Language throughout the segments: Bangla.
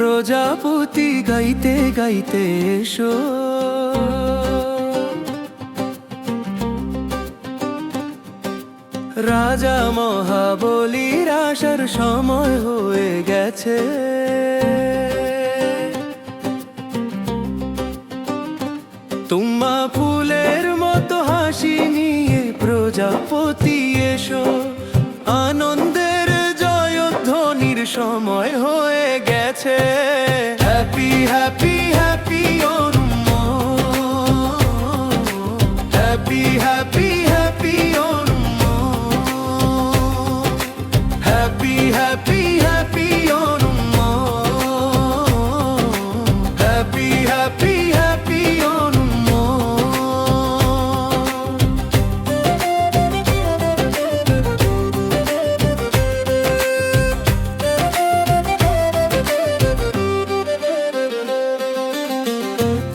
প্রজাপতি গাইতে গাইতে এসো, রাজা মহাবলীর আসার সময় হয়ে গেছে। তোমা ফুলের মতো হাসি নিয়ে প্রজাপতি এসো, আনন্দের জয়ধ্বনির সময় হয়ে গেছে। Happy happy happy Onam, happy happy happy Onam, happy happy happy Onam, happy happy happy Onam.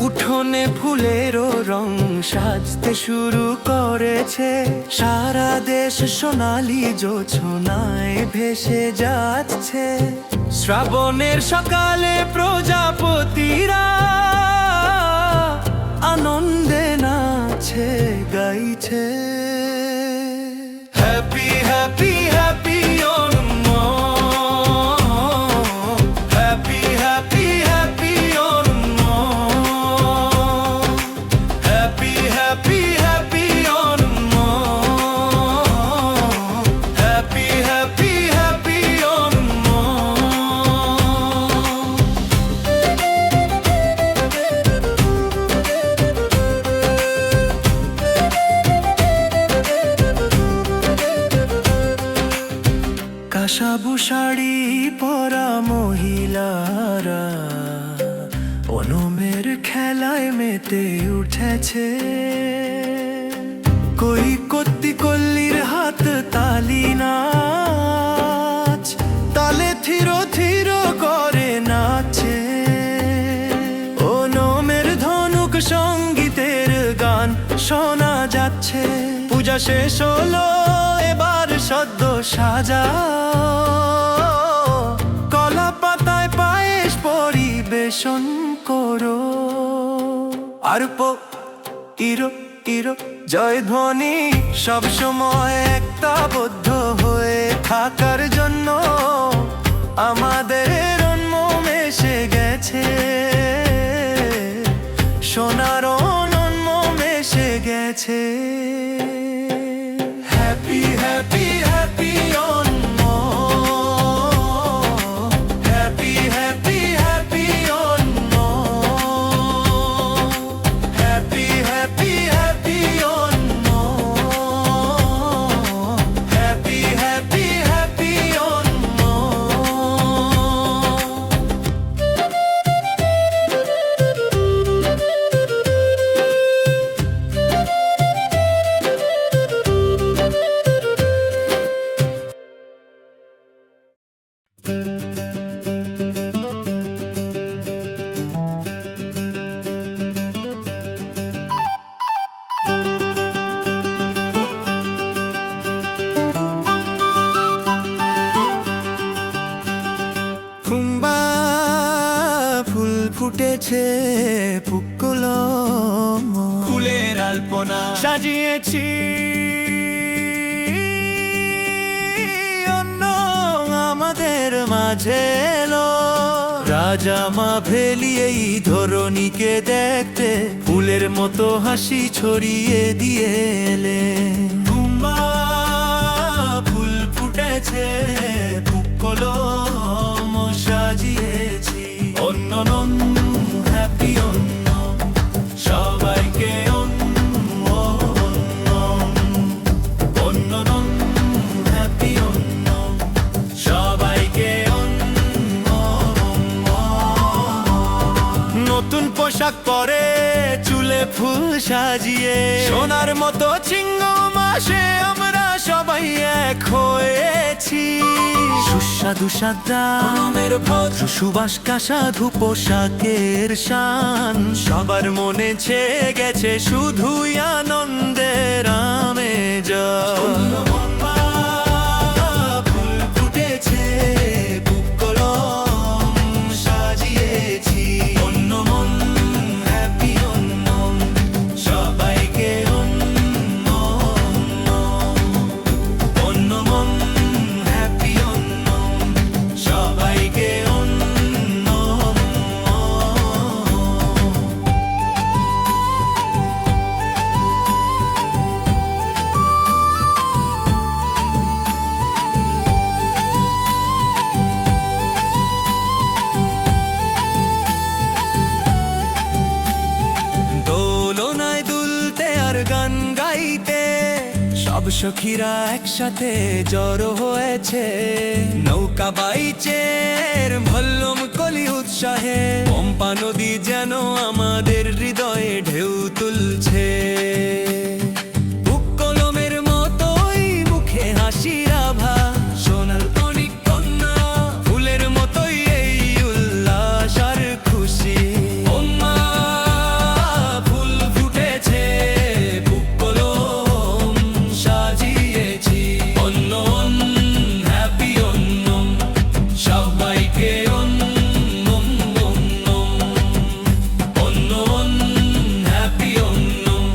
উঠোনে ফুলেরও রং সাজতে শুরু করেছে, সারা দেশ সোনালি জোছনায় ভেসে যাচ্ছে। শ্রাবণের সকালে প্রজাপতিরা আনন্দে নাচে গাইছে। Happy happy happy Onam, happy happy happy Onam, happy happy happy Onam, happy happy happy Onam. Kasavu sari পরা মহিলারা ওনমের খেলায় মেতে উঠেছে। কই কত্তি কল্লির হাত তালি নাচ, তালে থির থির করে নাচে। ওনমের ধনুক সঙ্গীতের গান শোনা যাচ্ছে। পূজা শেষ হলো, এবার সদ্য সাজা কলা পাতায় পায়েস পরিবেশন করো। আর ইরো ইরো জয়ধ্বনি সব সময় একতাবদ্ধ হয়ে থাকার জন্য আমাদের অন্মম এসে গেছে। সোনার অন্মম এসে গেছে। Happy happy happy Onam, happy happy happy Onam, happy happy happy Onam, happy happy happy Onam. কুম্বা ফুল ফুটেছে, পুকুলো ফুলের আলপনা সাজিয়েছি। অন্য আমাদের মাঝে এলো, রাজা মা ভেলি এই ধরণীকে দেখতে ফুলের মতো হাসি ছড়িয়ে দিয়ে এলে। কুম্বা ফুল ফুটেছে, পুকুলো সাজিয়েছি। অন্য হ্যাপি অন্য সবাইকে অন্য অন্য হ্যাপি অন্য সবাইকে অন্য। নতুন পোশাক পরে চুলে ফুল সাজিয়ে সোনার মতো চিংড়ি মাসে আমরা সবাই এক হয়েছি। সুস্বাদু সাদামের ভদ্র সুবাস কাসাধু পোশাকের শান সবার মনে ছেয়ে গেছে শুধুই আনন্দের আমেজ। ফুল ফুটেছে, বুক কলম সাজিয়ে সখীরা একসাথে জড়ো হয়েছে, নৌকা বাইচের ভল্লম কলি উৎসাহে। পম্পা নদী যেন আমাদের হৃদয়ে ঢেউ তুলছে, বুক কলমের মতোই মুখে হাসির আভা। সোনার তনিক কন্যা ফুলের মতোই এই উল্লাস আর খুশি। ওমা ফুল ফুটেছে, বুক কলম সাজিয়েছি। অন্যন হ্যাপি অন্যন, সবাইকে অন্যন অন্যন হ্যাপি অন্যন,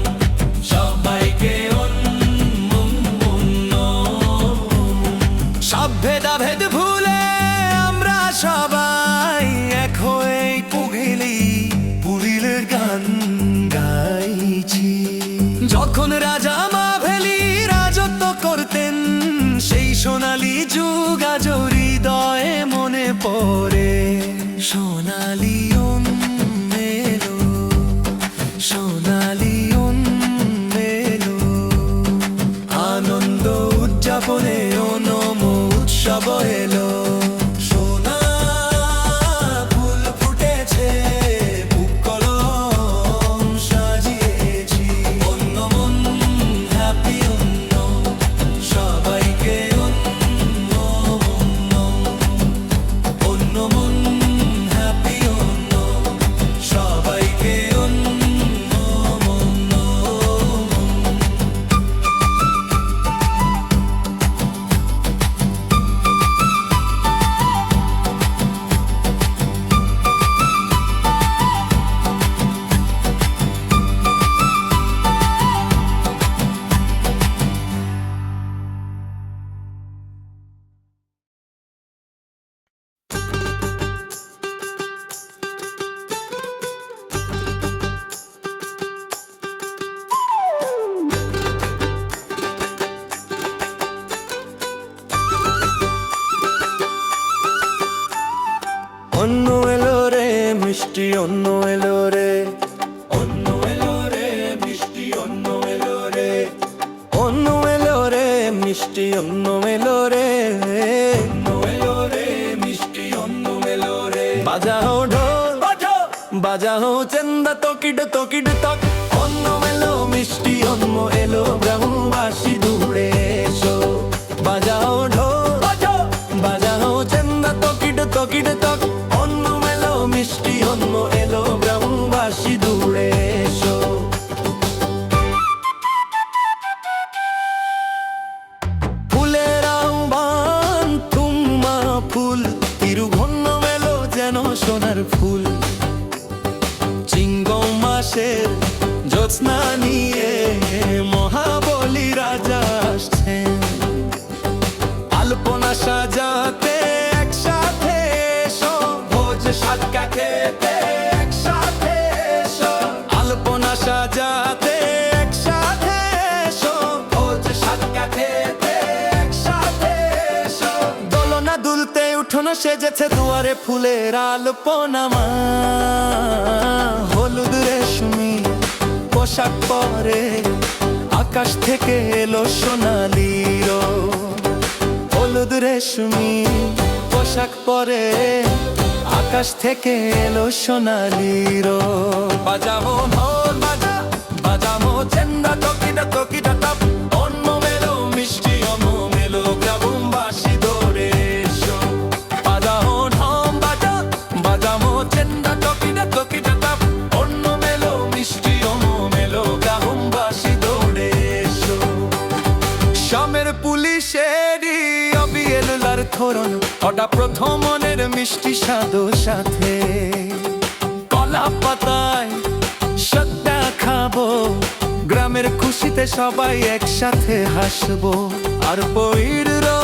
সবাইকে অন্যন। সব ভেদাভেদ ভুলে আমরা সবাই এক হয়ে পুগিলি পুরিলের গান গাইছি। যখন রাজা মাভেলি রাজত্ব করতেন, সেই সোনালী যুগ আজ হৃদয়ে মনে পড়ে। সোনালী মেলো, সোনালী মেলো, আনন্দ উদযাপনে নম উৎসব এলো। সোনা ফুল ফুটেছে, বুক কলম সাজিয়েছি। অন্য মন হ্যাপি অন্য, সবাইকে অন্য অন্য মন হ্যাপি অন্য, সবাইকে অন্য অন্য। অন্য এলো রে মিষ্টি, অন্য এলো রে, অন্য এলো রে মিষ্টি, অন্য এলো রে, অন্য এলো রে মিষ্টি, অন্য এলো রে, অন্য এলো রে মিষ্টি, অন্য এলো রে। বাজাও ঢোল বাজাও, বাজাও চেন্দা তকিড তকিড তক। অন্য এলো মিষ্টি, অন্য এলো গ্রামবাসী দূরে এসো। বাজাও ঢোল বাজাও, বাজাও চেন্দা তকিড তকিড তক। অন্য এলো মিষ্টি, অন্য এলো গ্রামবাসী দূরে এসো। ফুলের আহ্বান তুমা ফুল, তিরুঘন্ন মেলো যেন সোনার ফুল। চিঙ্গম মাসের জ্যোৎস্না নিয়ে মহাবলী রাজা আসছেন। আলপনা সাজাতে একসাথে এসো, ভোজ সাতকা খেতে একসাথে এসো। আলপনা সাজাতে একসাথে এসো, ভোজ সাতকা খেতে একসাথে এসো। দোলনা দুলতে উঠোনো সেজেছে, দুয়ারে ফুলের আলপনা মা। হলুদ রেশমি পোশাক পরে আকাশ থেকে এলো সোনালি রোদ। হলুদ রেশমি পোশাক পরে আকাশ থেকে এলো সোনালি রোদ। বাজাবো ঢোল বাজা, বাজাবো চেন্দা তকিটা তকিটা টপ। অন্য মেলো মিষ্টি, অন্য মেলো গ্রামবাসী দৌড়ে এসো। বাজাবো ঢোল বাজা, বাজাবো চেন্দা তকিটা তকিটা টপ। অন্য মেলো মিষ্টি, অন্য মেলো গ্রামবাসী দৌড়ে এসো। শামের পুলিশেরই অবিয়েলার থরন, ওটা প্রথমনের মিষ্টি স্বাদো সাথে। কলা পাতায় সদ্যা খাবো, গ্রামের খুশিতে সবাই একসাথে হাসবো। আর পইর রো,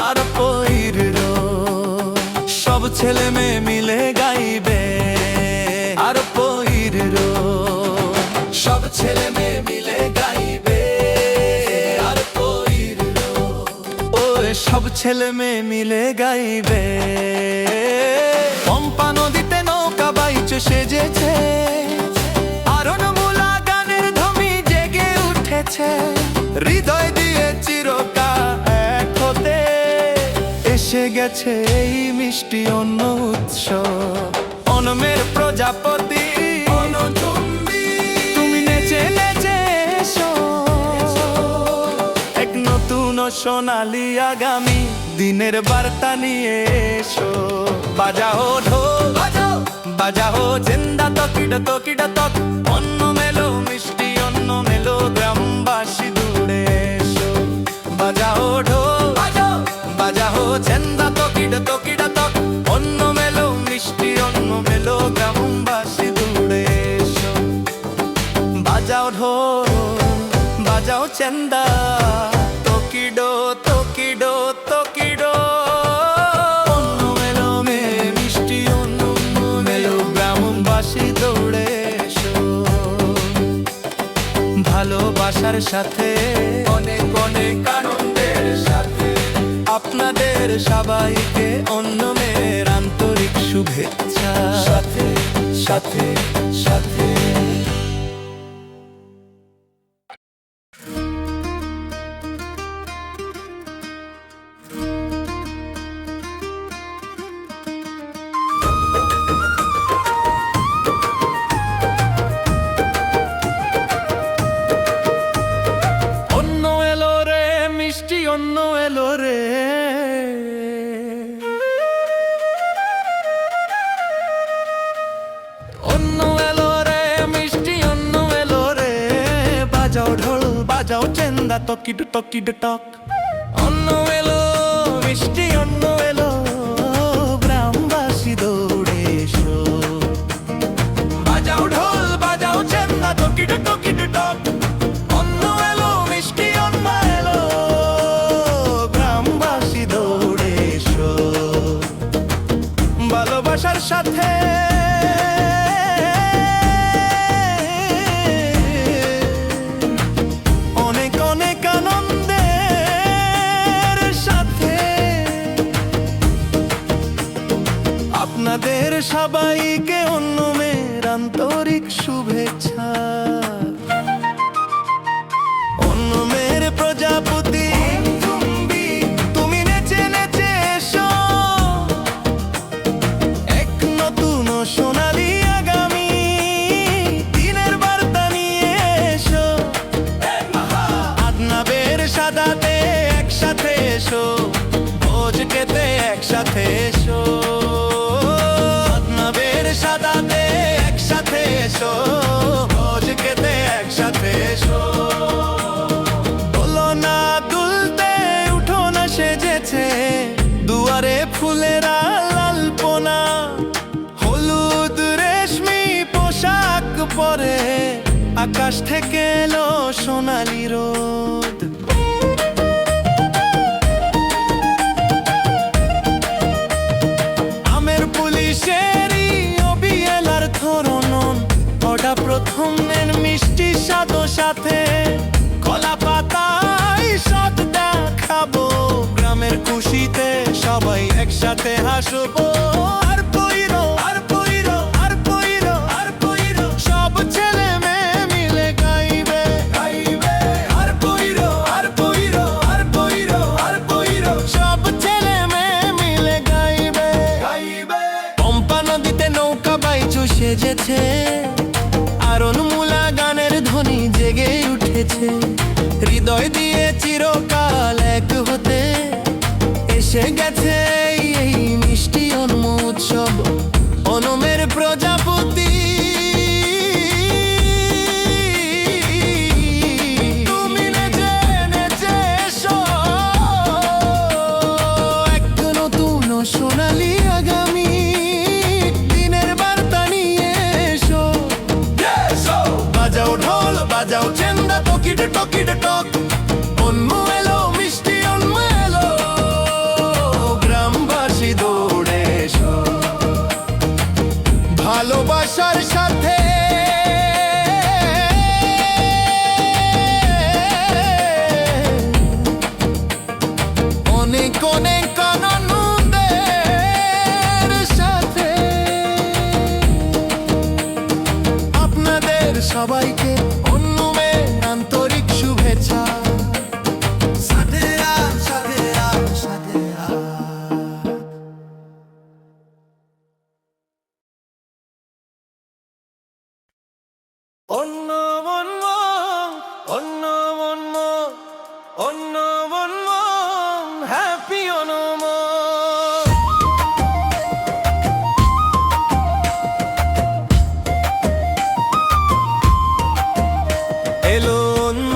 আর পইর রো, সব ছেলে মেয়ে মিলে গাইবে। আর পইর রো, সব ছেলে মেয়ে মিলে গাইবে। আর পইর রো, ওরে সব ছেলে মেয়ে মিলে গাইবে। পম্পা নদীতে নৌকা বাইচ সেজেছে, আরণ মূলা গানের ধ্বনি জেগে উঠে। গেছে হৃদয় দিয়ে চিরকাল এক হতে। এসে গেছে এই মিষ্টি অন্য উৎসব, অনমের প্রজাপতি অনচুম্বী, তুমি নেচে নেচে এসো এক নতুন সোনালি আগামী দিনের বার্তা নিয়ে এসো। বাজাও ঢোল বাজাও বাজাও জেন্দা তকিড তকিড তক, অন্য মেলো মিষ্টি অন্য মেলো গ্রামবাসী দূরে এসো। বাজাও ঢোল বাজাও বাজাও জেন্দা তকিড তকিড তক, অন্য মেলো মিষ্টি অন্য মেলো গ্রামবাসী দূরে এসো। বাজাও ঢোল বাজাও চেন্দা তকিডো তকিডো তকিডো, অন্য মেলো মে মিষ্টি অন্য মেলো গ্রামবাসী দৌড়ে এসো। ভালোবাসার সাথে অনেক অনেক আনন্দের সাথে আপনাদের সবাইকে অন্য মেয়ের আন্তরিক শুভেচ্ছা সাথে সাথে সাথে। অন্য এলো রে অন্য এলো রে মিষ্টি অন্য এলো রে। বাজাও ঢোল বাজাও চেন্দা তকিড তকিড টক, অন্য এলো মিষ্টি অন্য এলো গ্রামবাসী দৌড়ে এসো। বাজাও ঢোল বাজাও চেন্দা তকিড তকিড টক, অন্য এলো মিষ্টি অন্য এলো গ্রামবাসী দৌড়ে এসো। ভালোবাসার সাথে অনেক অনেক আনন্দের সাথে আপনাদের সবাইকে অন্য মেয়ের আন্তরিক শুভেচ্ছা। অন্য মেয়ের প্রজাপতি তুমি নেচে নেচে এসো এক নতুন সোনালি আগামী দিনের বার্তা নিয়ে এসো। আদনাবের সাদাতে একসাথে এসো, ভোজ খেতে একসাথে এসো। আদনাবের সাদাতে একসাথে এসো, ভোজ খেতে একসাথে এসো। দোলনা দুলতে উঠোনা সেজেছে, দুয়ারে ফুলেরা লালপনা, হলুদ রেশমি পোশাক পরে আকাশ থেকে এলো সোনালি রোদ। আমের পুলিশেরই অবিয়েলার ধরনন, ওটা প্রথমের মিষ্টি স্বাদ সাথে কলা পাতায় স্বাদ দেখাবো। গ্রামের খুশিতে সবাই একসাথে হাসবো। আর পইরো আর পইরো আর পইরো আর পইরো, সব ছেলে মেয়ে মিলে গাইবে গাইবে। আর পইরো আর পইরো আর পইরো আর পইরো, সব ছেলে মেয়ে মিলে গাইবে গাইবে। পম্পা নদীতে নৌকা বাইচু সেজেছে, আরন মূলা গানের ধ্বনি জেগে উঠেছে। হৃদয় দিয়ে চিরকাল এক হতে এসে গেছে এই মিষ্টি অন্য উৎসব, অনমের প্রজাপতি তুমি নেচে নেচে এসো এক নতুন সোনালি আগামী দিনের বার্তা নিয়ে এসো। বাজাও ঢোল বাজাও চেন্দা তকিড তকিড টক, অন্য এলো মিষ্টি অন্য এলো গ্রামবাসী দৌড়ে এসো। ভালোবাসার সাথে অনেক অনেক আনন্দের সাথে আপনাদের সবাইকে অন্য মেয়ের আন্তরিক শুভেচ্ছা। এলো অন্য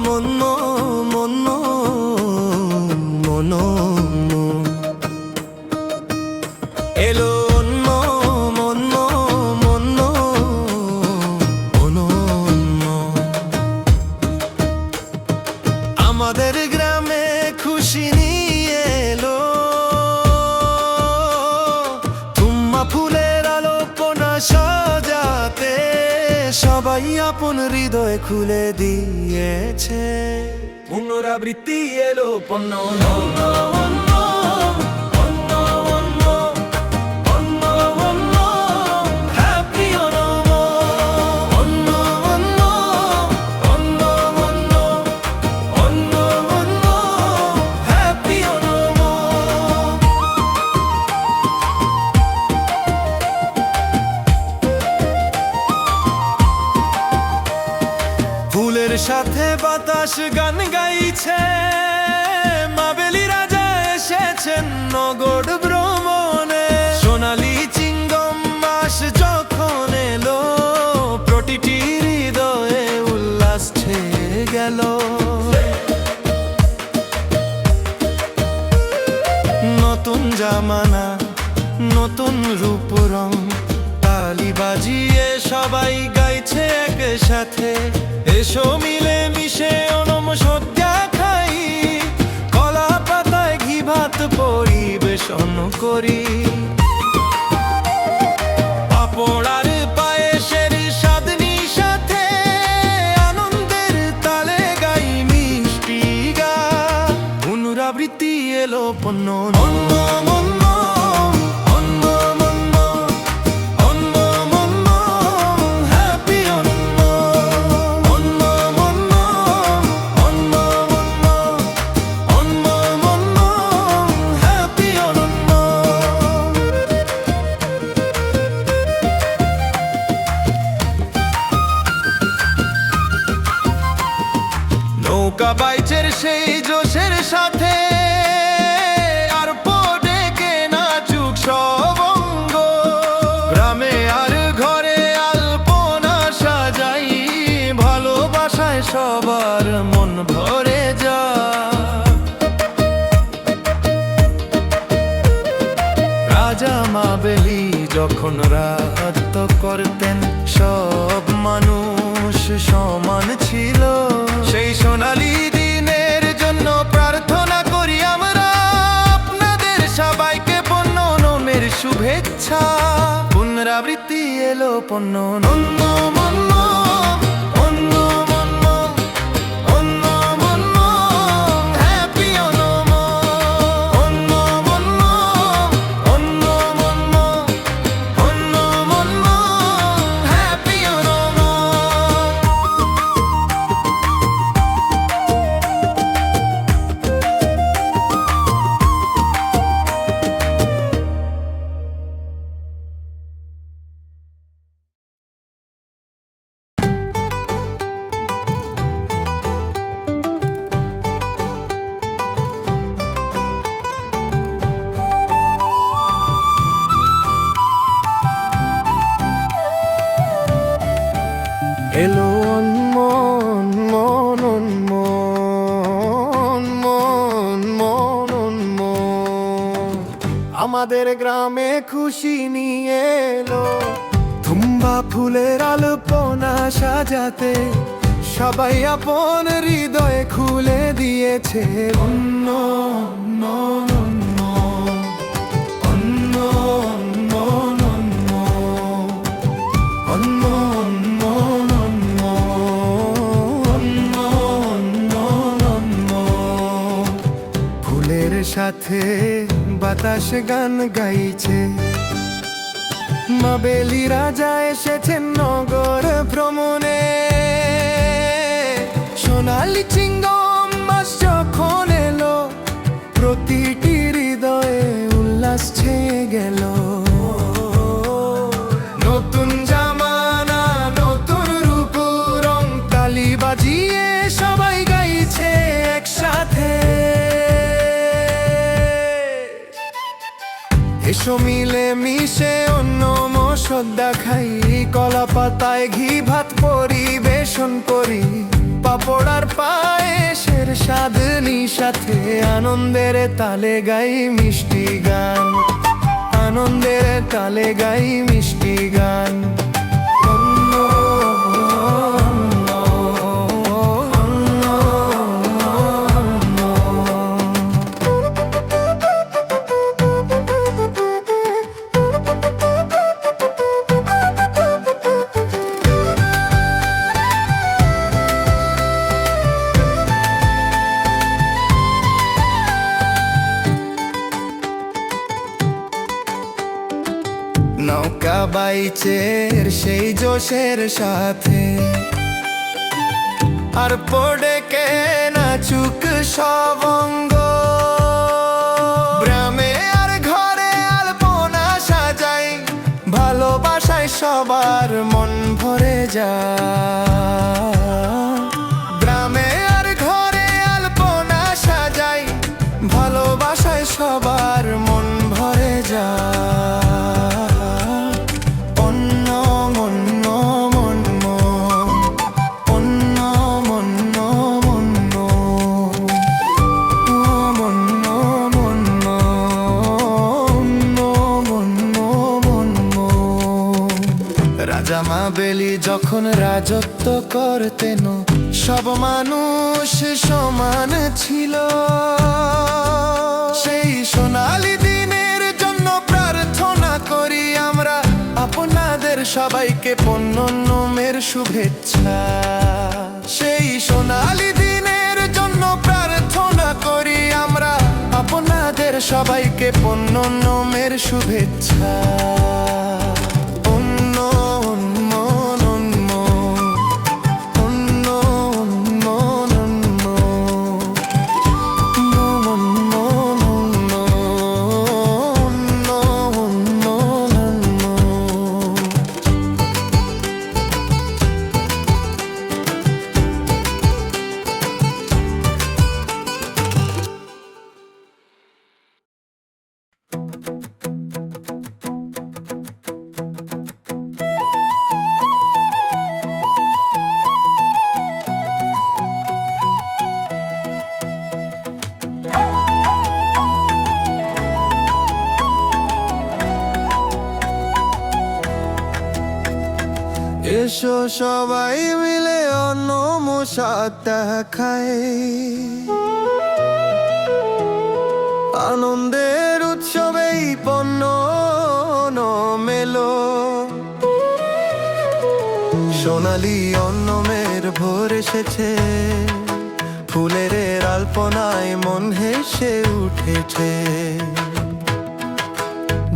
মন্য মন্য মন এলো অন্য মন্য মন্য মন আমাদের গ্রামে খুশি নিয়ে এলো তুম্মা ফুলের আলোপনা সাজাতে সবাই আপন হৃদয় খুলে দিয়েছে পুনরাবৃত্তি এলো পণ্য অন্য অন্য অন্য অন্য অন্য অন্য হ্যাপি অনম অন্য অন্য অন্য অন্য অন্য অন্য হ্যাপি অনম ফুলের সাথে বাতাস গান গাইছে মাবেলি রাজা এসেছেন নগর ভ্রমণে সোনালি চিঙ্গম মাস যখন এলো প্রতিটি হৃদয়ে উল্লাস ছেয়ে গেল নতুন জামানা নতুন রূপ রং তালি বাজিয়ে সবাই গাইছে একসাথে এসো মিলে মিশে অনম সদ্যা খাই কলা পাতায় ঘি ভাত পরিবেশন করি পাপড়ার পায়েসের স্বাদনি সাথে আনন্দের তালে গাই মিষ্টি গান পুনরাবৃত্তি এলো পণ্য অন্য অন্য অন্য অন্য অন্য অন্য হ্যাপি অন্য অন্য অন্য অন্য অন্য অন্য অন্য হ্যাপি অন্য নৌকা বাইচের সেই জোশের সাথে আর ডেকে নাচুক সব অঙ্গ গ্রামে আর ঘরে আলপনা সাজাই ভালোবাসায় সবার মন ভরে যা রাজা মাবেলি যখন রাত করতেন সব মানুষ সমান ছিল সেই সোনালি দিনের জন্য প্রার্থনা করি আমরা আপনাদের সবাইকে পণ্য নমের শুভেচ্ছা পুনরাবৃত্তি এলো পণ্য অন্য মন্য অন্য মন্য অন্য মন্য হ্যাপি অনম অন্য মন্য অন্য মন্য অন্য মন্য হ্যাপি অনম এলো মন মন মন মন মন মন আমাদের গ্রামে খুশি নিয়ে এলো তুম্বা ফুলের আলপনা সাজাতে সবাই আপন হৃদয় খুলে দিয়েছে অন্য অন্য অন্য অন্য অন্য অন্য ফুলের সাথে বাতাস গান গাইছে মাবেলি রাজা এসেছেন নগর ভ্রমণে সোনালি চিঙ্গম মাস যখন এলো প্রতিটি হৃদয়ে উল্লাস ছেয়ে গেল নতুন জামানা নতুন রূপ রং তালি বাজিয়ে সবাই গাইছে একসাথে এসো মিলে মিশে অন্য শ্রদ্ধা খাই, কলা পাতায় ঘি ভাত পরিবেশন করি, পাপড় আর পায়েসের স্বাদ সাথে আনন্দের তালে গাই মিষ্টি গান, আনন্দের তালে গাই মিষ্টি গান। নৌকা বাইচের সেই জোশের সাথে আর পড়ে কে নাচুক সব অঙ্গ, গ্রামে আর ঘরে আলপনা সাজাই, ভালোবাসায় সবার মন ভরে যায়। গ্রামে আর ঘরে আলপনা সাজাই, ভালোবাসায় সবার মন ভরে যায়। রাজা বেলি যখন রাজত্ব করতেন, সব মানুষ সমান ছিল। সেই সোনালি দিনের জন্য প্রার্থনা করি আমরা, আপনাদের সবাইকে পুনর্নমের শুভেচ্ছা। সেই সোনালি দিনের জন্য প্রার্থনা করি আমরা, আপনাদের সবাইকে পুনর্নমের শুভেচ্ছা। এসো সবাই মিলে অন্ন মশাতা খাই, আনন্দের উৎসবেই পণ্য মেলো। সোনালি অন্নমের ভোর এসেছে, ফুলের আলপনায় মন হেসে উঠেছে।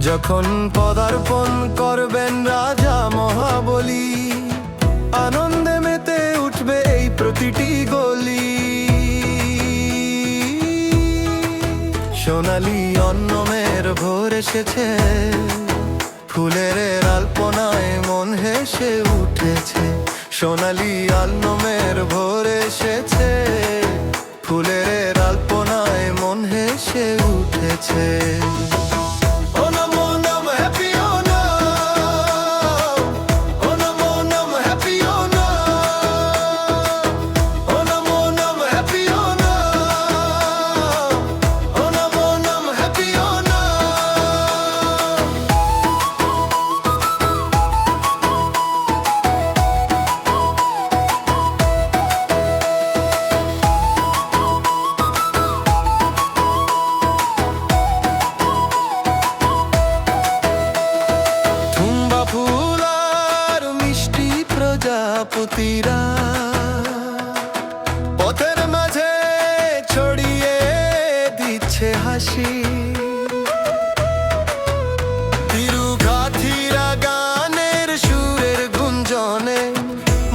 যখন পদার্পণ করবেন রাজা মহাবলী, আনন্দে মেতে উঠবে এই প্রতিটি গলি। সোনালি অন্নমের ভোর এসেছে, ফুলের আলপনায় মন হেসে উঠেছে। সোনালি অন্নমের ভোর এসেছে, ফুলের আলপনায় মন হেসে উঠেছে। প্রজাপতিরা পথের মাঝে ছড়িয়ে দিচ্ছে হাসি, তিরুগাথিরা গানের সুরের গুঞ্জনে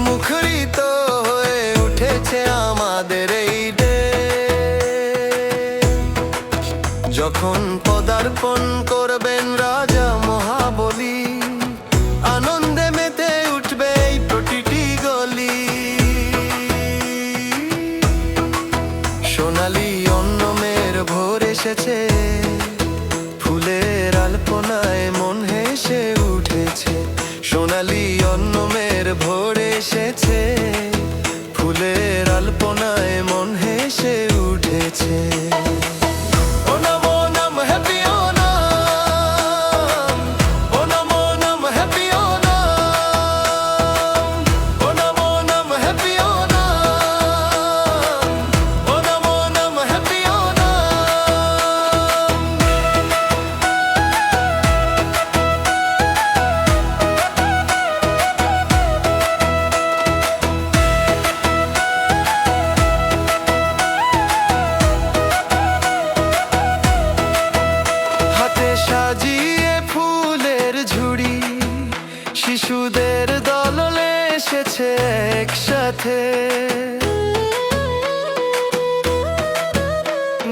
মুখরিত হয়ে উঠেছে আমাদের এই দেশ। যখন পদার্পণ করবেন রাজা মহাবলী, আনন্দে মেতে উঠবে এই প্রতিটি গলি। সোনালি অন্নমের ভোর এসেছে, ফুলের আলপনায় মন হেসে উঠেছে।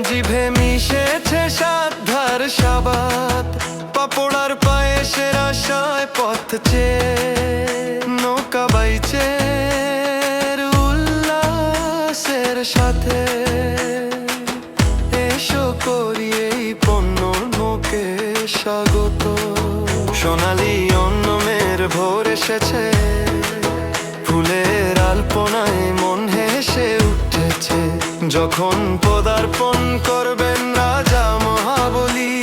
জিভে মিশেছে সাত ধার সাবাত, পাপড়ার পায়েসের আশায় পথ চেয়ে নৌকা বাইচে উল্লাসের সাথে। এসো করি এই পণ্য নোকে স্বাগত। সোনালি অন্নমের ভোর এসেছে, ফুলের আলপনায় মন হেসে উঠেছে। যখন পদার্পণ করবেন রাজা মহাবলী,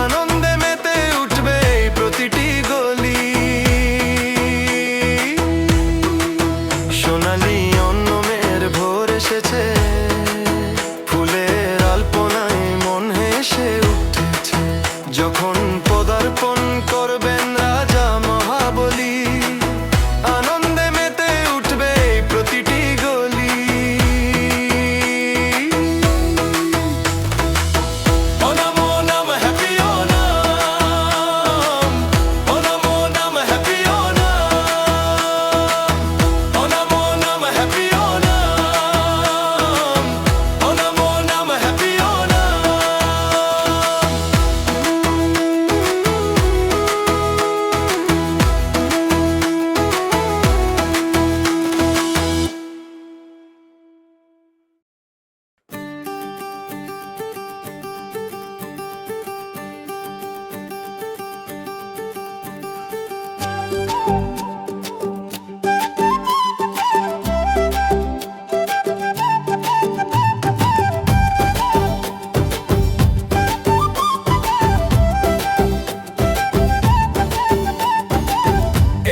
আনন্দে মেতে উঠবে এই প্রতিটি গলি। সোনালি অন্নমের ভোর এসেছে, ফুলের আলপনায় মন হেসে উঠেছে। যখন পদার্পণ করবেন রাজা মহাবলী, আনন্দে মেতে উঠবে এই প্রতিটি গলি। Onam Onam happy Onam, Onam Onam happy Onam, Onam Onam happy Onam, Onam Onam happy Onam.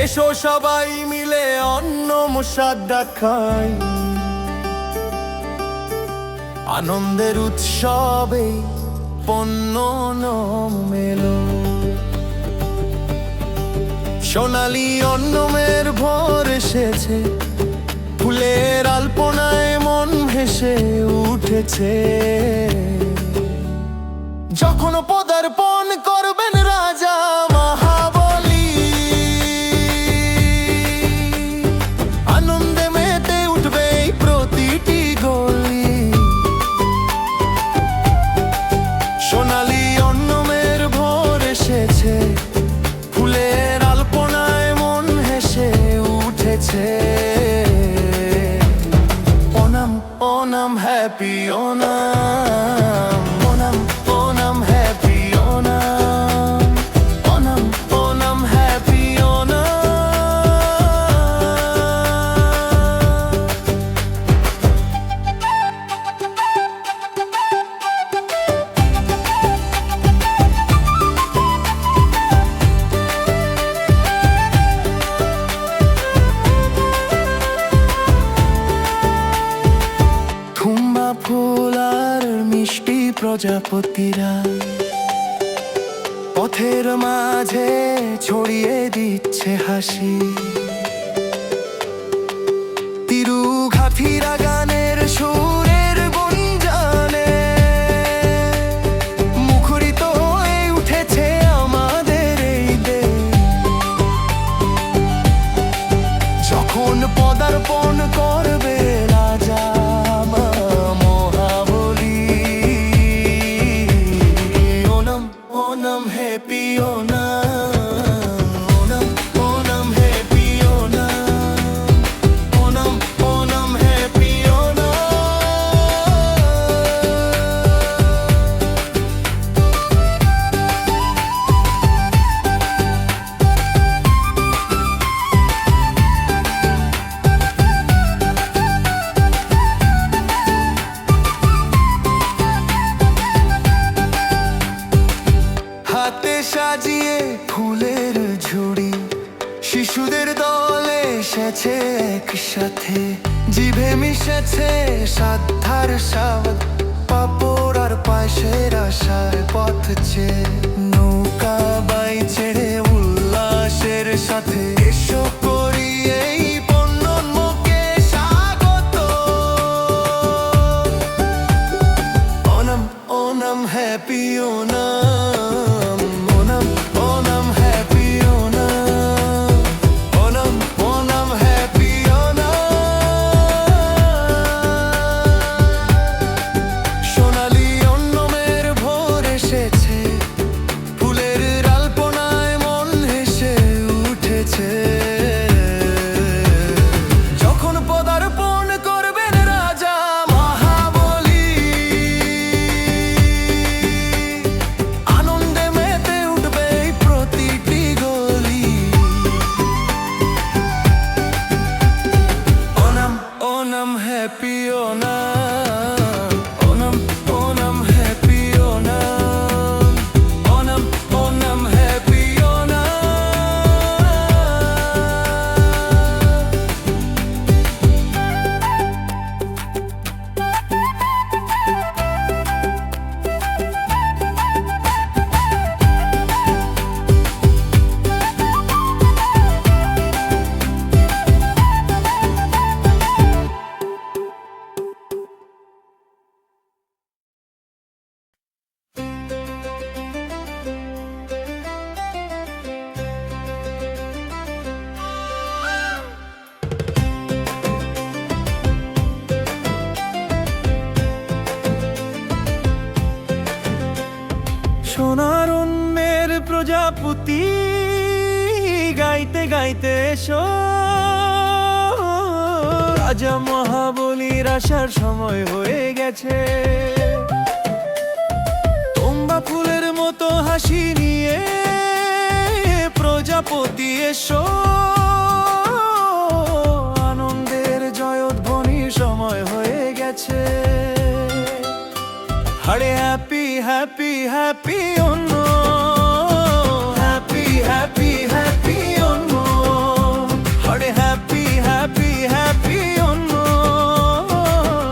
এসো সবাই মিলে অন্ন মুসাদ্দা খাই, আনন্দের উৎসবে পণ্য মেলো। সোনালি অন্নমের ভোর এসেছে, ফুলের আলপনায় মন ভেসে উঠেছে। যখন পদার্পণ করবেন রাজা মহাবলী, আনন্দে মেতে উঠবে এই প্রতিটি গলি। সোনালি অন্নমের ভোর এসেছে, ফুলের আলপনায় মন হেসে উঠেছে। Onam Onam happy Onam, Onam Onam happy Onam, Onam Onam happy Onam. থুম্বা ফুল আর মিষ্টি প্রজাপতিরা পথের মাঝে ছড়িয়ে দিচ্ছে হাসি। তিরুঘাথিরা গানের সুরের গুঞ্জনে মুখরিত হয়ে উঠেছে আমাদের এই দেশ। যখন পদার্পণ করবে রাজা Mahabali, Onam Onam happy Onam, Onam Onam happy Onam, Onam Onam happy Onam. হাতে সাজিয়ে ফুলের ঝুড়ি, শিশুদের দলে এসেছে একসাথে। জিভে মিশেছে সাধ্যার স্বাদ, পাপড় আর পায়েসের আশায় পথ চেয়ে নৌকা বাইচে উল্লাসের সাথে। এসো করি এই পণ্যকে স্বাগত। Onam Onam happy Onam, Onam Onam happy Onam, Onam Onam happy Onam. Happy Onam, Onam Onam happy Onam, Onam Onam happy Onam. সোনার অন্যের প্রজাপতি গাইতে গাইতে এসো, রাজা মহাবলীর আসার সময় হয়ে গেছে। তোমরা ফুলের মতো হাসি নিয়ে প্রজাপতি এসো, আনন্দের জয়ধ্বনির সময় হয়ে গেছে। আরে হ্যাপি হ্যাপি হ্যাপি অন্য, হ্যাপি হ্যাপি হ্যাপি অন্য, আরে হ্যাপি হ্যাপি হ্যাপি অন্য,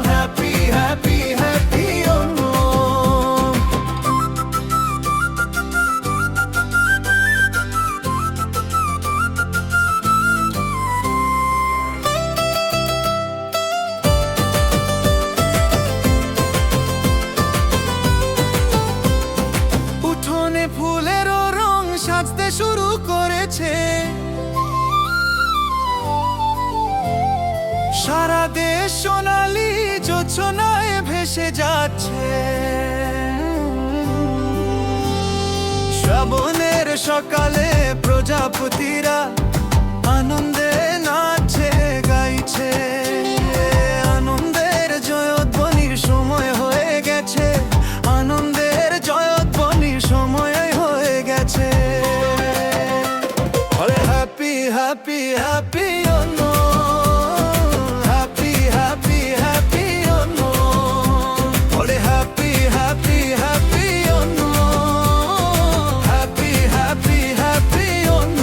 হ্যাপি হ্যাপি হ্যাপি অন্য। উঠোনে ফুলেরও রং সাজতে শুরু করেছে, সারা দেশ সোনালি জোছনায় ভেসে যাচ্ছে। শ্রাবণের সকালে প্রজাপতিরা আনন্দে নাচে গাইছে, আনন্দের জয়ধ্বনির সময় হয়ে গেছে, আনন্দের জয়ধ্বনির সময় হয়ে গেছে। আরে হ্যাপি হ্যাপি হ্যাপি অন্য, হ্যাপি হ্যাপি হ্যাপি অন্য, আরে হ্যাপি হ্যাপি হ্যাপি অন্য, হ্যাপি হ্যাপি হ্যাপি অন্য।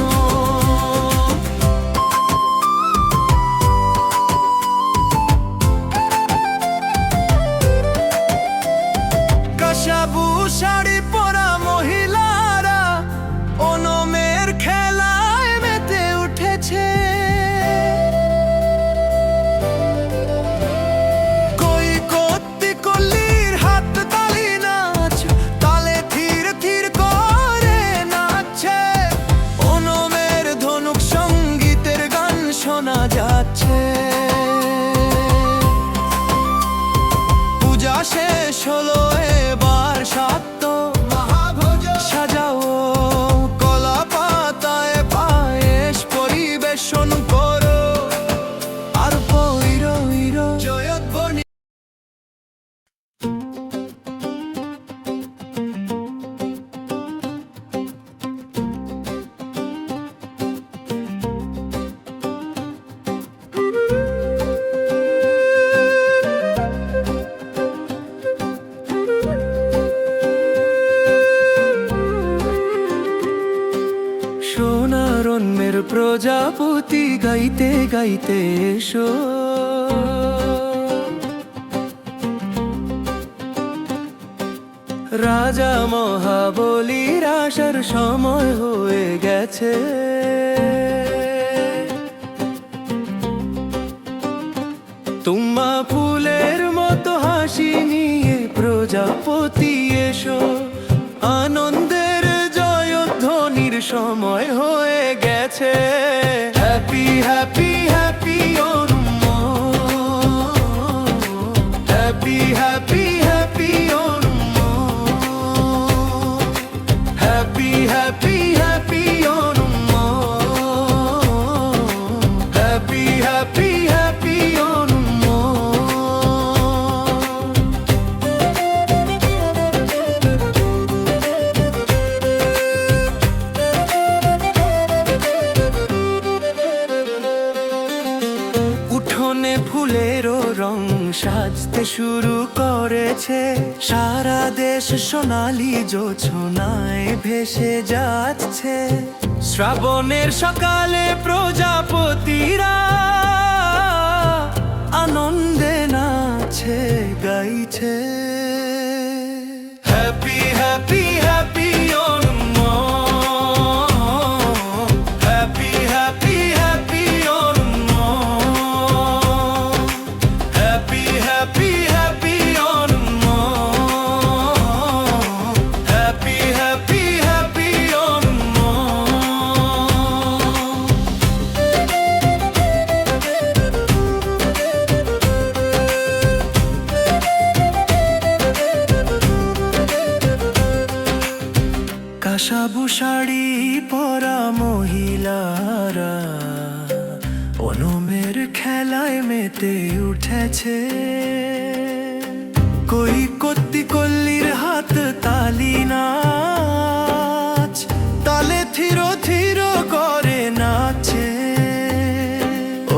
কাশাবু শাড়ি পরা মহিলারা ওনমের খেলায় মেতে উঠেছে। কই কত্তি কল্লির হাত তালি নাচ, তালে ধীর ধীর করে নাচছে। ওনমের ধনুক সঙ্গীতের গান শোনা যাচ্ছে। পূজা শেষ হলো, এবার সাত্য মহাভোজ সাজাও, কলা পাতায় পায়েস পরিবেশন করো, আর পইরো ইরো জয়ধ্বনি। সোনার অন্যের প্রজাপতি গাইতে গাইতে এসো, রাজা মহাবলীর আসার সময় হয়ে গেছে। তোমা ফুলের মতো হাসি নিয়ে প্রজাপতি এসো, আনন্দের জয়ধ্বনির সময় হয়ে গেছে। হ্যাপি হ্যাপি হ্যাপি অন্য, হ্যাপি হ্যাপি হ্যাপি অন্য, হ্যাপি হ্যাপি হ্যাপি অন্য, হ্যাপি হ্যাপি হ্যাপি অন্য। রং সাজতে শুরু করেছে। সারা দেশ সোনালি জোছনায় ভেসে যাচ্ছে। শ্রাবণের সকালে প্রজাপতিরা আনন্দে নাচে গাইছে। হ্যাপি হ্যাপি হ্যাপি সাবু শাড়ি পরা মহিলারা ওনমের খেলায় মেতে উঠেছে। কই কত্তি কল্লির হাত তালি নাচ, তালে থির থির করে নাচে।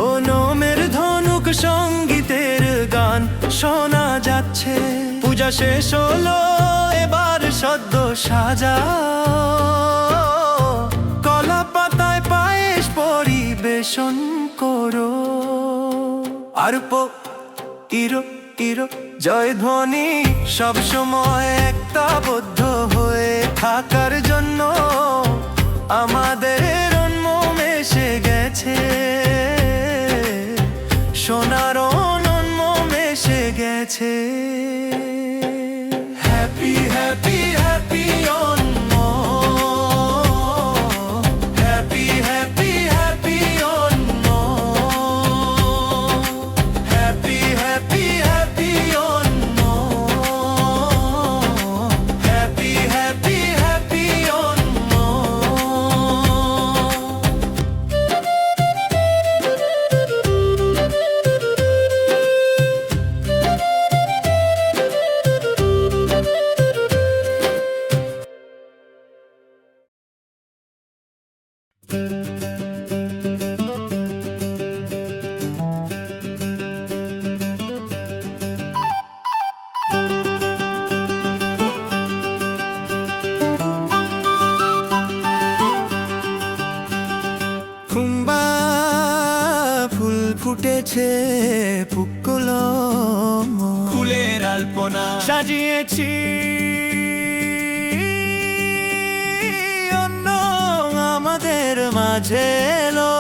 ওনমের ধনুক সঙ্গীতের গান শোনা যাচ্ছে। পূজা শেষ হলো, এবার সদ্য সাজা কলা পাতায় পায়েস পরিবেশন করো। আর ইরো ইরো জয় ধ্বনি সব সময় একতাবদ্ধ হয়ে থাকার জন্য আমাদের অন্যম এসে গেছে। সোনার অন্যম এসে গেছে। হ্যাপি হ্যাপি হ্যাপি ফুটেছে পুকুলো ফুলের আলপনা সাজিয়েছি। অন্য আমাদের মাঝে এলো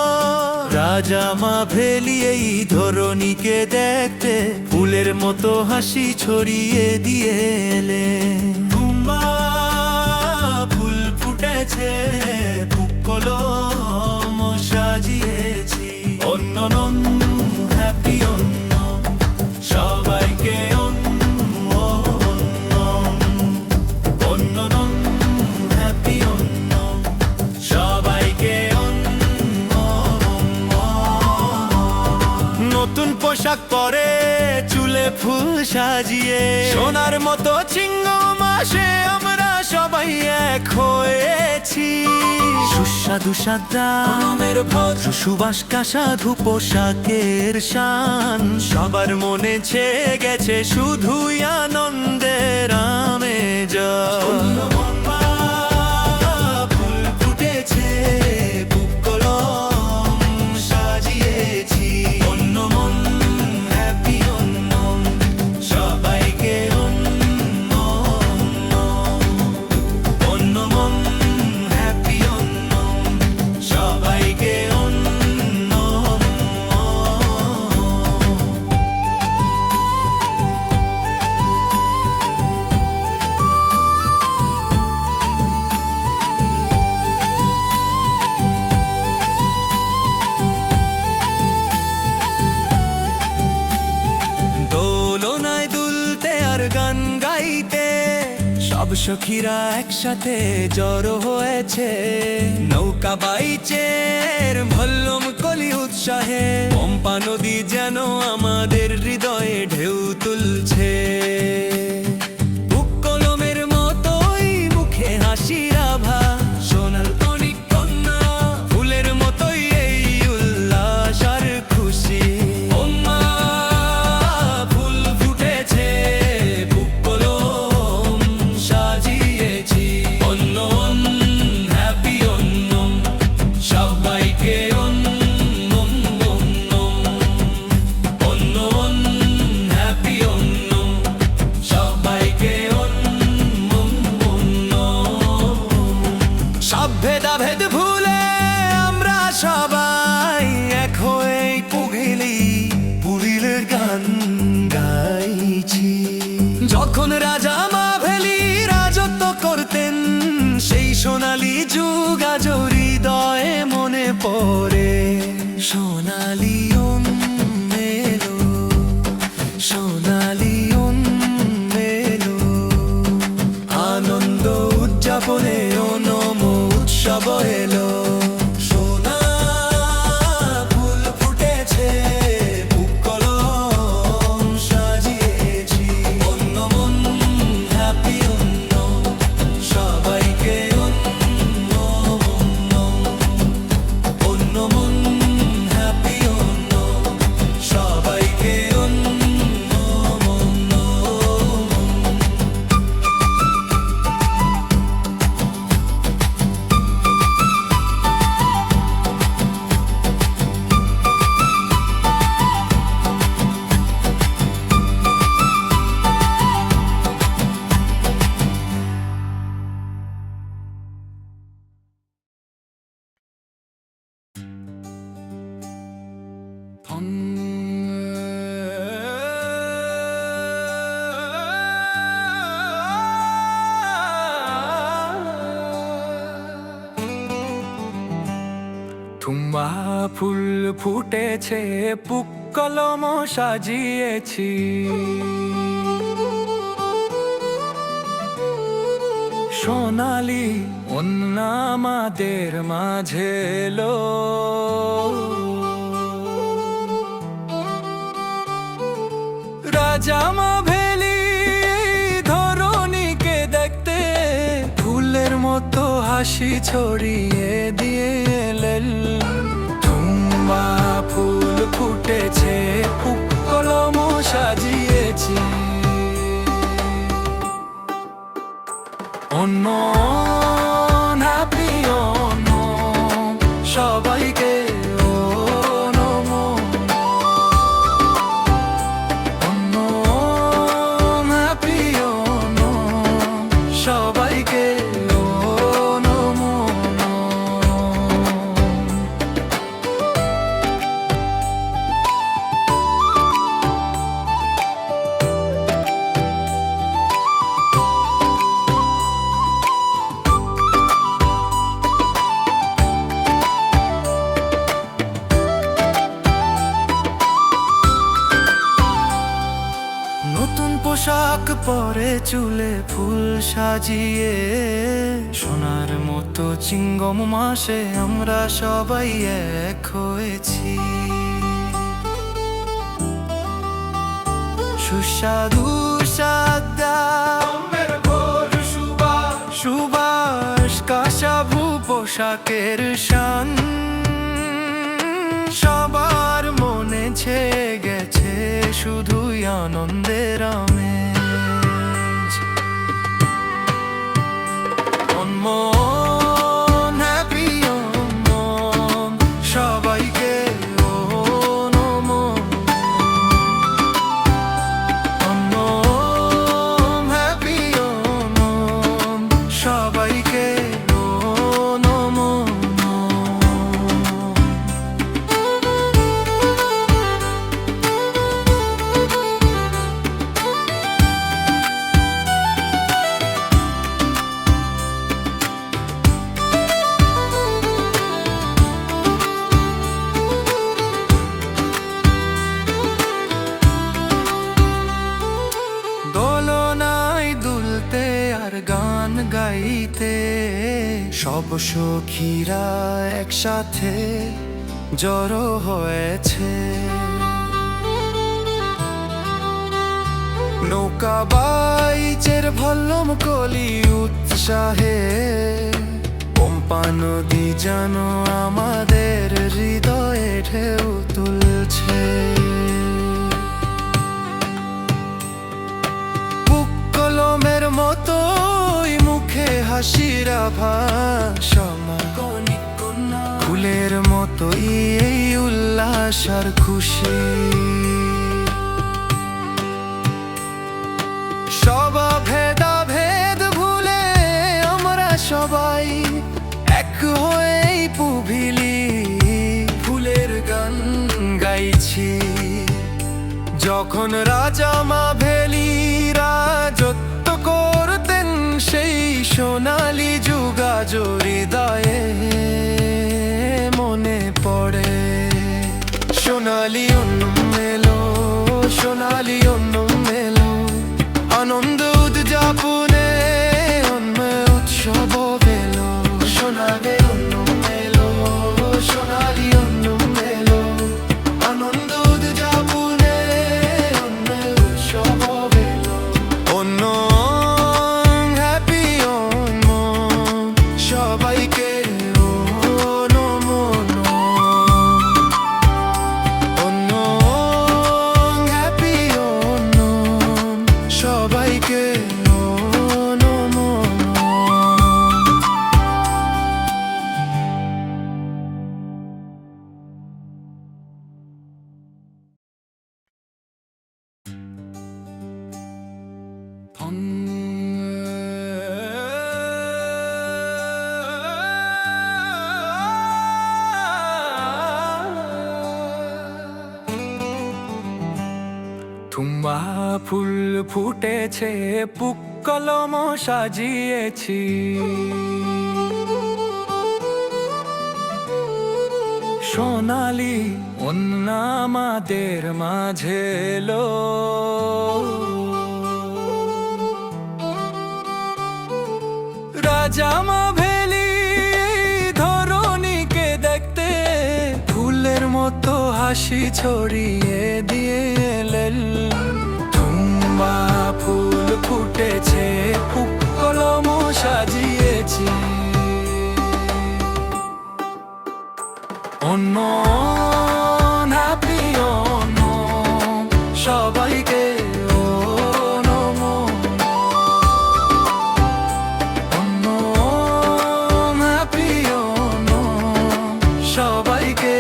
রাজা মা ভেলি এই ধরণীকে দেখতে ফুলের মতো হাসি ছড়িয়ে দিয়ে এলে। কুম্বা ফুল ফুটেছে পুকুলো সাজিয়েছি। অন্য হ্যাপি অন্য সবাইকে অন্য হ্যাপি অন্য সবাইকে অন্য। নতুন পোশাক পরে চুলে ফুল সাজিয়ে সোনার মতো চিংড়ি মাসে আমরা সবাই এক হয়েছি। সুস্বাদু সাদামের ভদ্র সুবাস কাসাধু পোশাকের শান সবার মনে ছেয়ে গেছে শুধুই আনন্দের আমেজ। ফুল ফুটেছে বুককলম সাজিয়েছি। অন্য মন হ্যাপি অন্য সবাইকে অন্য অন্য মন হ্যাপি অন্য সবাইকে অন্য। দোলনায় দুলতে আর গান গাইতে সব সখীরা একসাথে জড়ো হয়েছে। নৌকা বাইচের ভল্লম কলি উৎসাহে পম্পা নদী যেন আমাদের হৃদয়ে ঢেউ তুলছে। বুককলমের মতোই মুখে হাসির আভা সোনাল তনিক কন্যা ফুলের মতোই এই উল্লাস আর খুশি। ওম্মা যখন রাজা মাভেলি রাজত্ব করতেন, সেই সোনালী যুগ আজ হৃদয়ে মনে পড়ে। সোনালী এলো, সোনালী এলো, আনন্দ উদযাপনে নম উৎসব এলো। তুম্বা ফুল ফুটেছে, পুক্কলম সাজিয়েছি, সোনালি অন্না আমাদের মাঝে এলো। রাজা মাভেলি ধরণীকে দেখতে ফুলের মতো হাসি ছড়িয়ে দিয়ে এলেন। তুম্বা ফুল ফুটেছে, পুক্কলম সাজিয়েছি, অন্য হ্যাপি অন্য সবাইকে সবাইকে পোশাক পরে চুলে ফুল সাজিয়ে, সোনার মতো চিঙ্গম মাসে আমরা সবাই এক হয়েছি। সুস্বাদু সাদা সুবাস কাশাভু পোশাকের শান সবার মনে ছেয়ে গেছে শুধুই আনন্দের আমেজ। অনমন হ্যাপি অনমন সবাইকে অনমন, অনমন হ্যাপি অনমন সবাইকে অনমন। গান গাইতে সব সখীরা একসাথে জড়ো হয়েছে। নৌকা বাইচের ভল্লম কলি উৎসাহে, পম্পা নদী যেন আমাদের হৃদয়ে ঢেউ তুলছে। পুক্কলমের মতোই মুখে হাসির আভাস, ফুলের মতোই এই উল্লাস আর খুশি। সব ভেদাভেদ ভুলে আমরা সবাই এক হয়েই পুভিলি ফুলের গান গাইছি। যখন রাজা মাভেলি রাজ রাজত্ব করতেন সেই সোনালি যুগাজ হৃদয়ে মনে পড়ে। সোনালি মেলো, সোনালি মেলো, আনন্দ উদযাপনে উন্ময় উৎসব বেলো। সোনালি মেলো, সোনালি মেলো, আনন্দ উদযাপনে উন্ময় উৎসব বেলো। অন্য হ্যাপি অন্য সবাইকে অন্য হ্যাপি অন্য সবাইকে তুম্বা ফুল ফুটেছে, পুক্কলম সাজিয়েছি, সোনালি অন্য আমাদের মাঝে এলো। রাজা মাভেলি ধরণীকে দেখতে ফুলের মতো হাসি ছড়িয়ে দিয়ে এলেন। তুম্বা ফুল ফুটেছে, পুক্কলম সাজিয়েছি, অন্য হ্যাপি অন্য সবাইকে অন্য হ্যাপি অন্য সবাইকে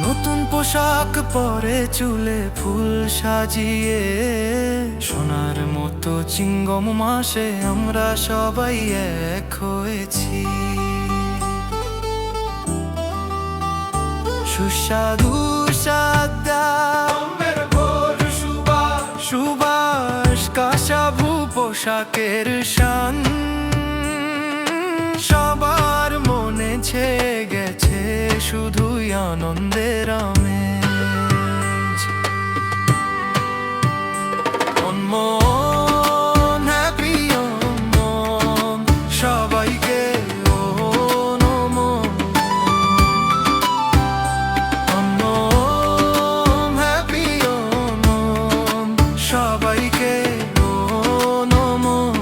নতুন পোশাক পরে চুলে ফুল সাজিয়ে, সোনার মতো চিঙ্গম মাসে আমরা সবাই এক হয়েছি। সুস্বাদু সাদা সুবাস কাশাভু পোশাকের শান সবার মনে ছেয়ে গেছে শুধুই আনন্দের আমেজ। অনমন হ্যাপি অনমন সবাইকে অনমন অনমন হ্যাপি অনমন সবাইকে অনমন।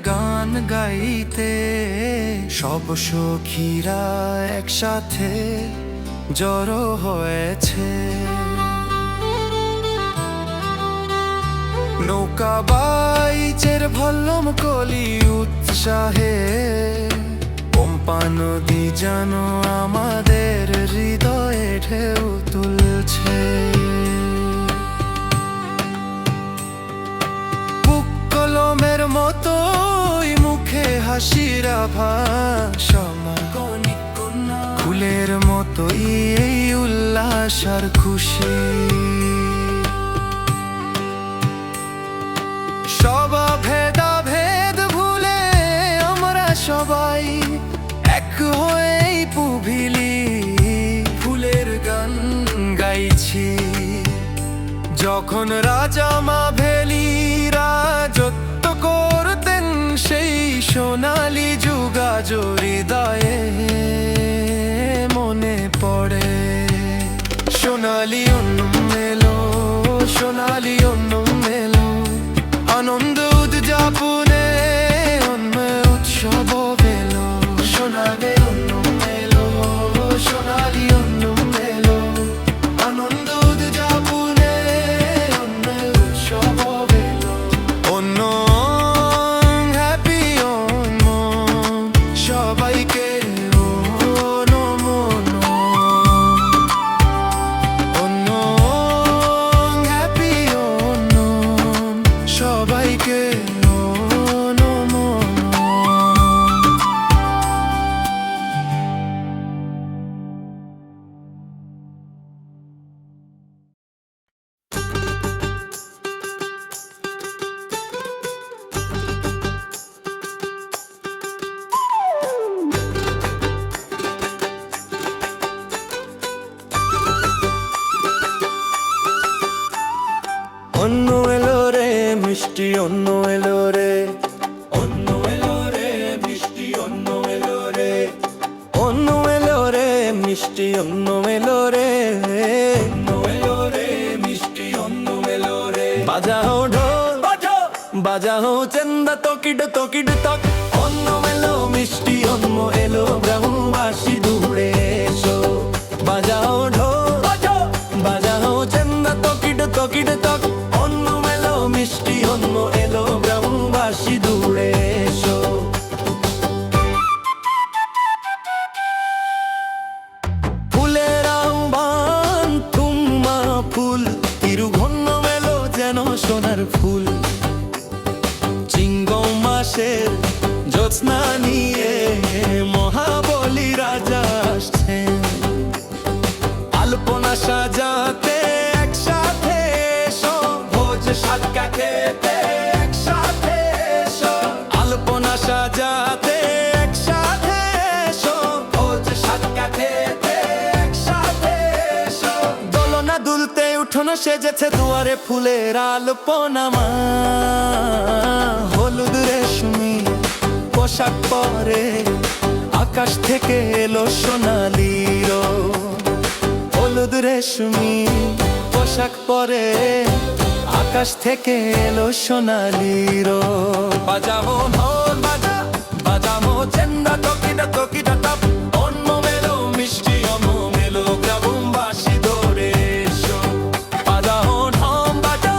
গান গাইতে সব সখীরা একসাথে জড়ো হয়েছে। নৌকা বাইচের ভল্লম কলি উৎসাহে, পম্পা নদী যেন আমাদের হৃদয়ে ঢেউ তুলছে। পুক্কলমের মতোই মুখে হাসির আভাস, ফুলের মতোই এই উল্লাস আর খুশি। সব ভেদাভেদ ভুলে আমরা সবাই এক হয়েই পুভিলি ফুলের গান গাইছি। যখন রাজা মাভেলি রাজত্ব করতেন সেই সোনালি যুগাজ হৃদয়ে মনে পড়ে। সোনালি অন্য এলো রে, অন্য এলো রে মিষ্টি অন্য এলো রে, অন্য এলো রে মিষ্টি অন্য এলো রে, অন্য এলো রে মিষ্টি অন্য এলো রে। বাজাও ঢোল বাজাও চেন্দা তকিড তকিড তক, অন্য এলো মিষ্টি অন্য এলো গ্রামবাসী দূরে এসো। বাজাও ঢোল বাজাও চেন্দা তকিড তকিড তক, অন্য এলো মিষ্টি অন্য এলো গ্রামবাসী দূরে এসো। ফুলের আহ্বান তুম্মা ফুল, তিরুঘন্ন মেলো যেন সোনার ফুল। চিঙ্গম মাসের জ্যোৎস্না নিয়ে মহাবলী রাজা আসছেন, আলপনা সাজাতে একসাথে এসো, ভোজ সাতকা খেতে একসাথে এসো। আলপনা সাজাতে একসাথে এসো, ভোজ সাতকা খেতে একসাথে এসো। দোলনা দুলতে উঠোনো সেজেছে, দুয়ারে ফুলের আলপনা মা। হলুদ রেশমি পোশাক পরে আকাশ থেকে এলো সোনালি রোদ। হলুদ রেশমি পোশাক পরে আকাশ থেকে এলো সোনালি রোদ। বাজাবো ঢোল বাজা বাজাবো চেন্দা তকিডা তকিডা টপ, অন্য মেলো মিষ্টি অন্য মেলো গ্রামবাসী দৌড়ে এসো। বাজাবো ঢোল বাজা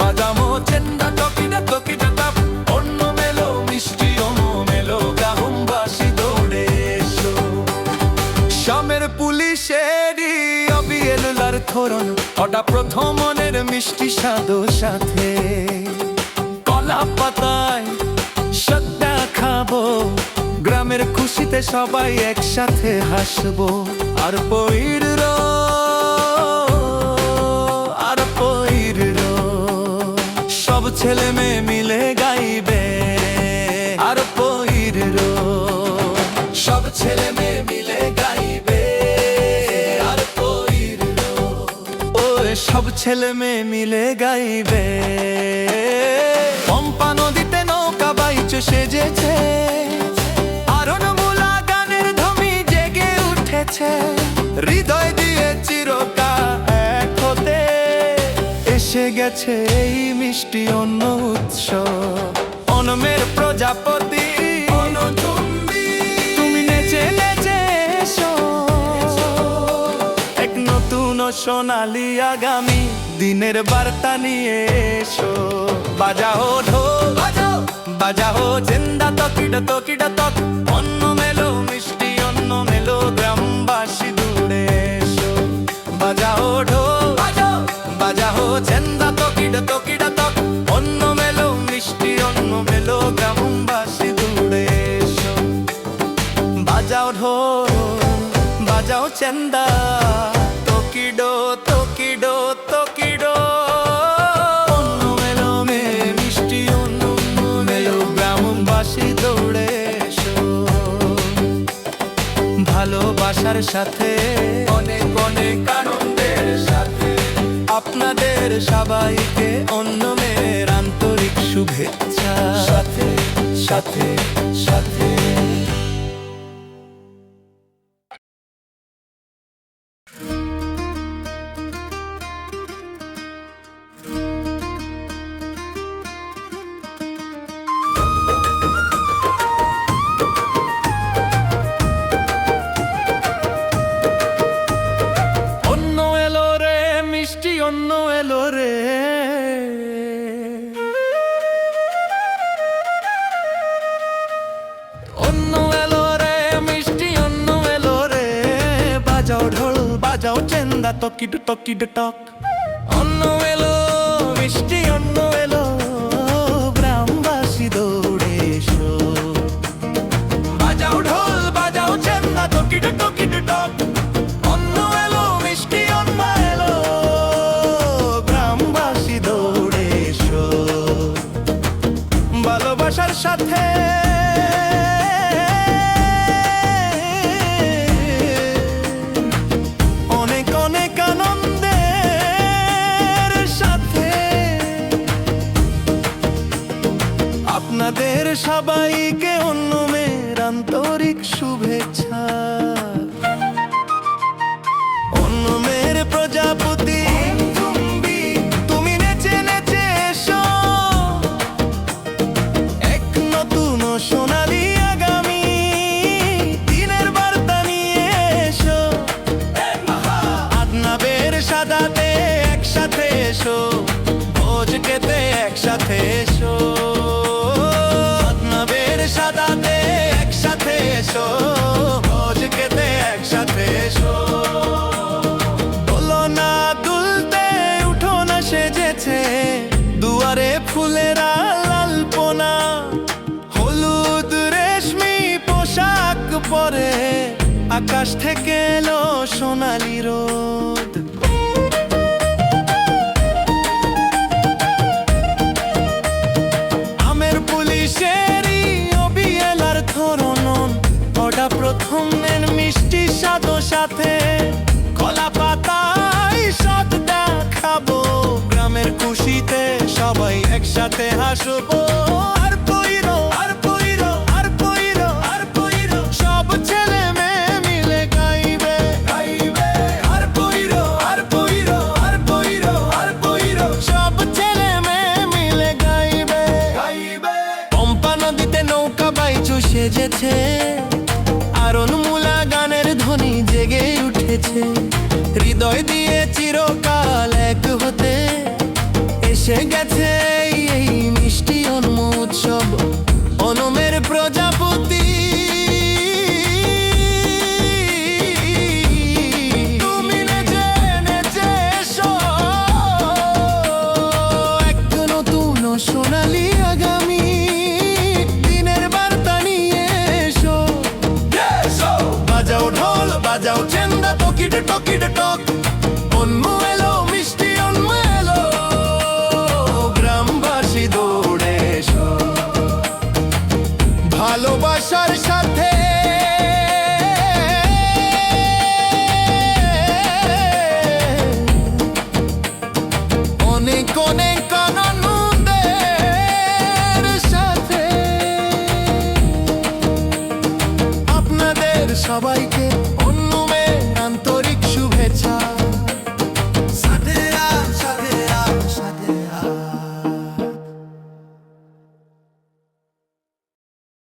বাজাবো চেন্দা তকিডা তকিডা টপ, অন্য মেলো মিষ্টি অন্য মেলো গ্রামবাসী দৌড়ে এসো। শামের পুলিশেরই অবিয়েলার ধরন, ওটা প্রথমনের মিষ্টি স্বাদো সাথে। কলা পাতায় সদ্যা খাবো, গ্রামের খুশিতে সবাই একসাথে হাসবো। আর পইর আর পইর সব ছেলে মেয়ে মিলে গাইবে। আর পইর সব ছেলে মেয়ে মিলে গাইবে। আর পইর সব ছেলে মেয়ে মিলে গাইবে। পম্পা নদীতে নৌকা বাইচ সেজেছে, আরণমূলা গানের ধ্বনি জেগে উঠেছে। হৃদয় দিয়ে চিরকাল এক হতে এসে গেছে এই মিষ্টি অন্য উৎসব। অনমের প্রজাপতি তুমি নেচে নেচে এসো, এক নতুন সোনালি আগামী দিনের বার্তা নিয়ে এসো। বাজাও ঢোল বাজাও চেন্দা তকিডা তকিডা তক, অন্য মেলো মিষ্টি অন্য মেলো গ্রামবাসী দূরে এসো। বাজাও ঢোল বাজাও চেন্দা তকিডা তকিডা তক, অন্য মেলো মিষ্টি অন্য মেলো গ্রামবাসী দূরে এসো। বাজাও ঢোল বাজাও চেন্দা তকিডো তকিডো তকিডো, অন্য মেলো মে মিষ্টি অন্য মেলো গ্রামবাসী দৌড়ে এসো। ভালোবাসার সাথে অনেক অনেক আনন্দের সাথে আপনাদের সবাইকে অন্য মেয়ের আন্তরিক শুভেচ্ছা। সাথে সাথে সাথে অন্য এলো রে, অন্য এলো রে মিষ্টি অন্য এলো রে। বাজাও ঢোল বাজাও চেন্দা তকিড তকিড টক, অন্য এলো মিষ্টি অন্য এলো গ্রামবাসী দৌড়ে এসো। বাজাও ঢোল বাজাও চেন্দা তকিড তকিড টক, অন্য এলো মিষ্টি অন্য এলো গ্রামবাসী দৌড়ে এসো। ভালোবাসার সাথে অনেক অনেক আনন্দের সাথে আপনাদের সবাইকে অন্যমের আন্তরিক শুভেচ্ছা। অন্যমের প্রজাপতি তুমি নেচে নেচে এসো, এক নতুন সোনালী আগামী দিনের বার্তা নিয়ে এসো। আদনাবের সাদাতে একসাথে এসো, ভোজ খেতে একসাথে এসো। আদনাবের সাদাতে একসাথে এসো, ভোজ খেতে একসাথে এসো। দোলনা দুলতে উঠোনা সেজেছে, দুয়ারে ফুলেরা লালপনা, হলুদ রেশমি পোশাক পরে আকাশ থেকে এলো সোনালি রোদ। আমের পুলিশেরই অবিয়েলার ধরনন, ওটা প্রথমের মিষ্টি স্বাদ সাথে কলা পাতায় স্বাদ দেখাবো। গ্রামের খুশিতে সবাই একসাথে হাসবো। আর পইরো আর পইরো আর পইরো আর পইরো, সব ছেলে মেয়ে মিলে গাইবে গাইবে। আর পইরো আর পইরো আর পইরো আর পইরো, সব ছেলে মেয়ে মিলে গাইবে গাইবে। পম্পা নদীতে নৌকা বাইচু সেজেছে, আরনমুলা গানের ধ্বনি জেগে উঠেছে। হৃদয় দিয়ে চিরকাল এক হতে এসে গেছে এই মিষ্টি অন্ন উৎসব। অনমের প্রজাপতি তুমি নেচে নেচে এসো, এক নতুন সোনালী আগামী দিনের বার্তা নিয়ে এসো। বাজাও ঢোল বাজাও চেন্দা, টকিট টকিট